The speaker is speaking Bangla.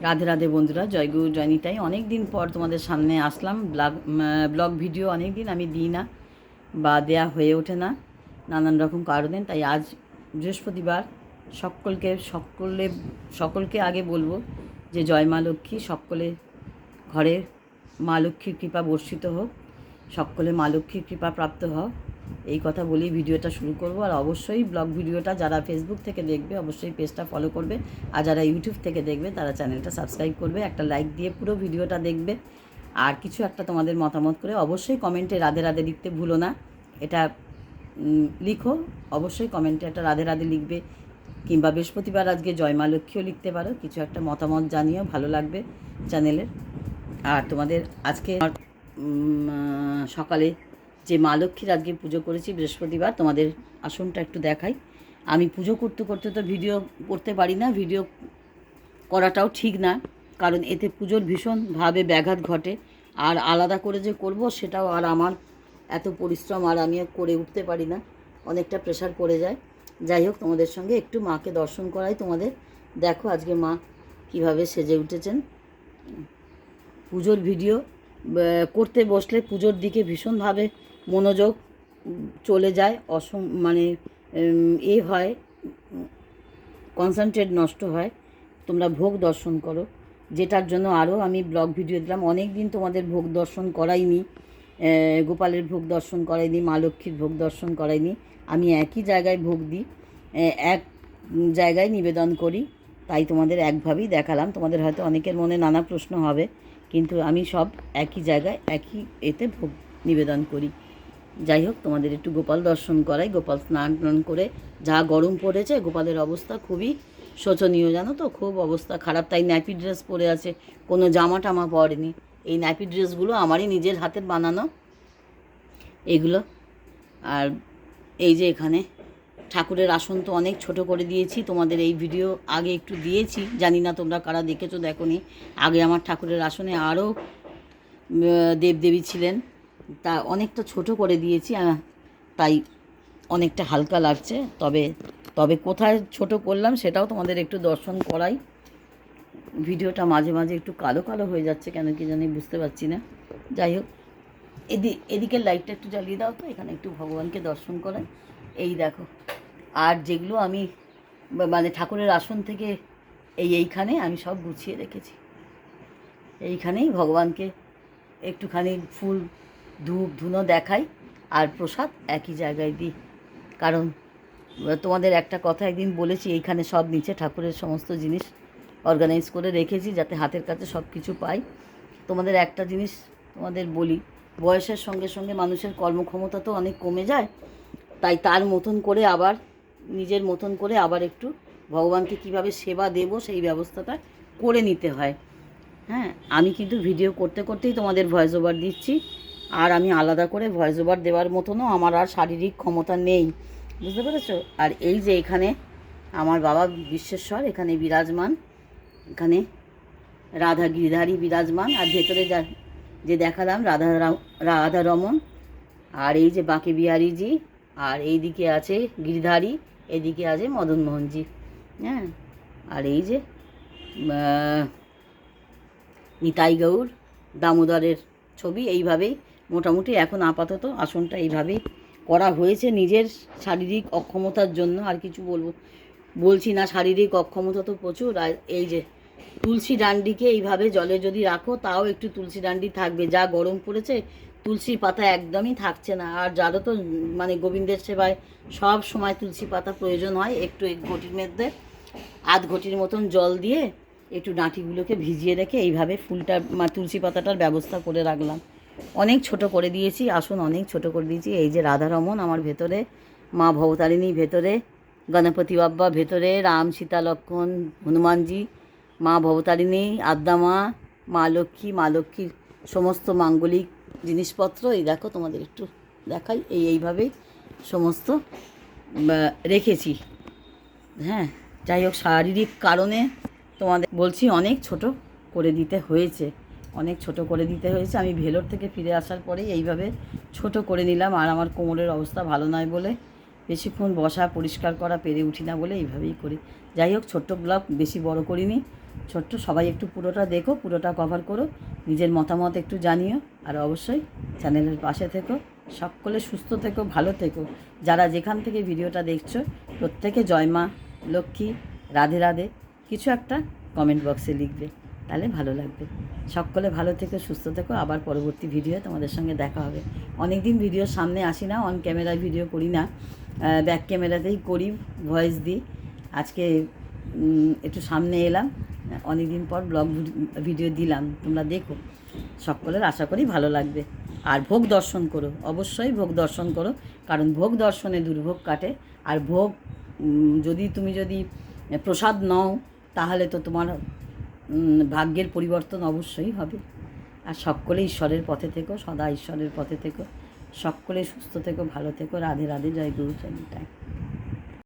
রাধে রাধে বন্ধুরা, জয়গুরু জয়নিতাই। অনেক দিন পর তোমাদের সামনে আসলাম। ব্লগ ভিডিও অনেক দিন আমি দিই না বা দেয়া হয়ে ওঠে না নানান রকম কারণে। তাই আজ বৃহস্পতিবার সকলকে আগে বলবো যে জয় মা লক্ষ্মী। সকলে ঘরে মা লক্ষ্মীর কৃপা বর্ষিত হোক, সকলে মা লক্ষ্মীর কৃপা প্রাপ্ত হোক, এই কথা বলেই ভিডিওটা শুরু করব। আর অবশ্যই ব্লগ ভিডিওটা যারা ফেসবুক থেকে দেখবে অবশ্যই পেজটা ফলো করবে, আর যারা ইউটিউব থেকে দেখবে তারা চ্যানেলটা সাবস্ক্রাইব করবে, একটা লাইক দিয়ে পুরো ভিডিওটা দেখবে। আর কিছু একটা তোমাদের মতামত করে অবশ্যই কমেন্টে রাধে রাধে লিখতে ভুলো না। এটা লিখো, অবশ্যই কমেন্টে একটা রাধে রাধে লিখবে, কিংবা বৃহস্পতিবার আজকে জয় মা লক্ষ্মীও লিখতে পারো। কিছু একটা মতামত জানিও, ভালো লাগবে চ্যানেলের। আর তোমাদের আজকে সকালে যে মা লক্ষ্মীর আজকে পুজো করেছি বৃহস্পতিবার, তোমাদের আসনটা একটু দেখাই। আমি পুজো করতে করতে তো ভিডিও করতে পারি না, ভিডিও করাটাও ঠিক না, কারণ এতে পুজোর ভীষণভাবে ব্যাঘাত ঘটে। আর আলাদা করে যে করব সেটাও আর আমার এত পরিশ্রম আর আমি করে উঠতে পারি না, অনেকটা প্রেশার পড়ে যায়। যাই হোক, তোমাদের সঙ্গে একটু মাকে দর্শন করাই তোমাদের। দেখো আজকে মা কিভাবে সেজে উঠেছেন। পুজোর ভিডিও করতে বসলে পুজোর দিকে ভীষণভাবে মনোযোগ চলে যায়, মানে হয়, কনসেন্ট্রেট নষ্ট হয়। তোমরা ভোগ দর্শন করো, যেটার জন্য আরও আমি ব্লগ ভিডিও দিলাম। অনেক দিন তোমাদের ভোগ দর্শন করাইনি, গোপালের ভোগ দর্শন করাইনি, মা লক্ষ্মীর ভোগ দর্শন করাইনি। আমি একই জায়গায় ভোগ দিই, এক জায়গায় নিবেদন করি, তাই তোমাদের একভাবেই দেখালাম। তোমাদের হয়তো অনেকের মনে নানা প্রশ্ন হবে, কিন্তু আমি সব একই জায়গায় একই এতে ভোগ নিবেদন করি। যাই হোক, তোমাদের একটু গোপাল দর্শন করাই। গোপাল স্নান টান করে, যা গরম পড়েছে, গোপালের অবস্থা খুবই শোচনীয়, জানো তো, খুব অবস্থা খারাপ। তাই ন্যাপি ড্রেস পরে আছে, কোনো জামা টামা পরেনি। এই ন্যাপি ড্রেসগুলো আমারই নিজের হাতের বানানো এগুলো। আর এই যে এখানে ঠাকুরের আসন তো অনেক ছোট করে দিয়েছি, তোমাদের এই ভিডিও আগে একটু দিয়েছি, জানি না তোমরা কারা দেখেছো দেখোনি। আগে আমার ঠাকুরের আসনে আরও দেবদেবী ছিলেন, তা অনেকটা ছোট করে দিয়েছি, তাই অনেকটা হালকা লাগছে। তবে তবে কোথায় ছোট করলাম সেটাও তোমাদের একটু দর্শন করাই। ভিডিওটা মাঝে মাঝে একটু কালো কালো হয়ে যাচ্ছে, কেন কি জানি বুঝতে পারছি না। যাই হোক, এদিকের লাইটটা একটু জ্বালিয়ে দাও তো, এখানে একটু ভগবানকে দর্শন করাই। এই দেখো, আর যেগুলো আমি মানে ঠাকুরের আসন থেকে এইখানে আমি সব গুছিয়ে রেখেছি। এইখানেই ভগবানকে একটুখানি ফুল ধূপ ধুনো দেখাই, আর প্রসাদ একই জায়গায় দিই। কারণ তোমাদের একটা কথা একদিন বলেছি, এইখানে সব নিচে ঠাকুরের সমস্ত জিনিস অর্গানাইজ করে রেখেছি, যাতে হাতের কাছে সব কিছু পাই। তোমাদের একটা জিনিস তোমাদের বলি, বয়সের সঙ্গে সঙ্গে মানুষের কর্মক্ষমতা তো অনেক কমে যায়, তাই তার মতন করে আবার নিজের মতন করে আবার একটু ভগবানকে কিভাবে সেবা দেব সেই ব্যবস্থাটা করে নিতে হয়। হ্যাঁ, আমি কিন্তু ভিডিও করতে করতেই তোমাদের ভয়েস ওভার দিচ্ছি, আর আমি আলাদা করে ভয়েস ওভার দেওয়ার মতনও আমার আর শারীরিক ক্ষমতা নেই, বুঝতে পেরেছো? আর এই যে এখানে আমার বাবা বিশ্বেশ্বর এখানে বিরাজমান, এখানে রাধা গিরিধারী বিরাজমান, আর ভেতরে যে দেখালাম রাধা রমন, আর এই যে বাঁকে বিহারীজি, আর এই দিকে আছে গিরিধারী, এদিকে আছে মদন মোহনজি। হ্যাঁ, আর এই যে নিতাই গৌর দামোদরের ছবি। এইভাবেই মোটামুটি এখন আপাতত আসনটা এইভাবেই করা হয়েছে নিজের শারীরিক অক্ষমতার জন্য। আর কিছু বলছি না, শারীরিক অক্ষমতা তো প্রচুর। আর এই যে তুলসী ডান্ডিকে এইভাবে জলে যদি রাখো তাও একটু তুলসী ডান্ডি থাকবে, যা গরম পড়েছে তুলসী পাতা একদমই থাকছে না। আর যারা তো মানে গোবিন্দের সেবায় সব সময় তুলসী পাতা প্রয়োজন হয়, একটু এক ঘটির মধ্যে আধ ঘটির মতন জল দিয়ে একটু ডাঁটিগুলোকে ভিজিয়ে রেখে এইভাবে ফুলটা তুলসী পাতাটার ব্যবস্থা করে রাখলাম। অনেক ছোট করে দিয়েছি আসন, অনেক ছোট করে দিয়েছি। এই যে রাধারমন আমার ভেতরে, মা ভবতারিণী ভেতরে, গণপতি বাব্বা ভেতরে, রাম সীতা লক্ষ্মণ হনুমানজি, মা ভবতারিণী, আদ্যামা, মা লক্ষ্মীর সমস্ত মাঙ্গলিক জিনিসপত্র। এই দেখো তোমাদের একটু দেখাই, এইভাবেই সমস্ত রেখেছি। হ্যাঁ, যাই হোক, শারীরিক কারণে তোমাদের বলছি অনেক ছোট করে দিতে হয়েছে, অনেক ছোট করে দিতে হয়েছে। আমি ভেলোর থেকে ফিরে আসার পরেই এইভাবে ছোট করে নিলাম। আর আমার কোমরের অবস্থা ভালো নয় বলে বেশিক্ষণ বসা পরিষ্কার করা পেরে উঠি না বলে এইভাবেই করি। যাই হোক, ছোট্ট ব্লগ বেশি বড় করিনি, ছোট্ট, সবাই একটু পুরোটা দেখো, পুরোটা কভার করো, নিজের মতামত একটু জানিও, আর অবশ্যই চ্যানেলের পাশে থেকো। সকলে সুস্থ থেকো, ভালো থেকো। যারা যেখান থেকে ভিডিওটা দেখছো প্রত্যেকে জয় মা লক্ষ্মী, রাধে রাধে কিছু একটা কমেন্ট বক্সে লিখবে, তাহলে ভালো লাগবে। সকলে ভালো থেকো, সুস্থ থেকো। আবার পরবর্তী ভিডিও তোমাদের সঙ্গে দেখা হবে। অনেক দিন ভিডিওর সামনে আসি না, অন ক্যামেরায় ভিডিও করি না, ব্যাক ক্যামেরাতেই করি, ভয়েস দিই। আজকে একটু সামনে এলাম, অনেক দিন পর ব্লগ ভিডিও দিলাম, তোমরা দেখো। সকলের আশা করি ভালো লাগবে। আর ভোগ দর্শন করো, অবশ্যই ভোগ দর্শন করো, কারণ ভোগ দর্শনে দুর্ভোগ কাটে। আর ভোগ তুমি যদি প্রসাদ নাও, তাহলে তো তোমার ভাগ্যের পরিবর্তন অবশ্যই হবে। আর সকলে ঈশ্বরের পথে থেকো, সদা ঈশ্বরের পথে থেকো। সকলে সুস্থ থেকো, ভালো থেকো। রাধে রাধে, জয় গুরু, জয় নিতাই।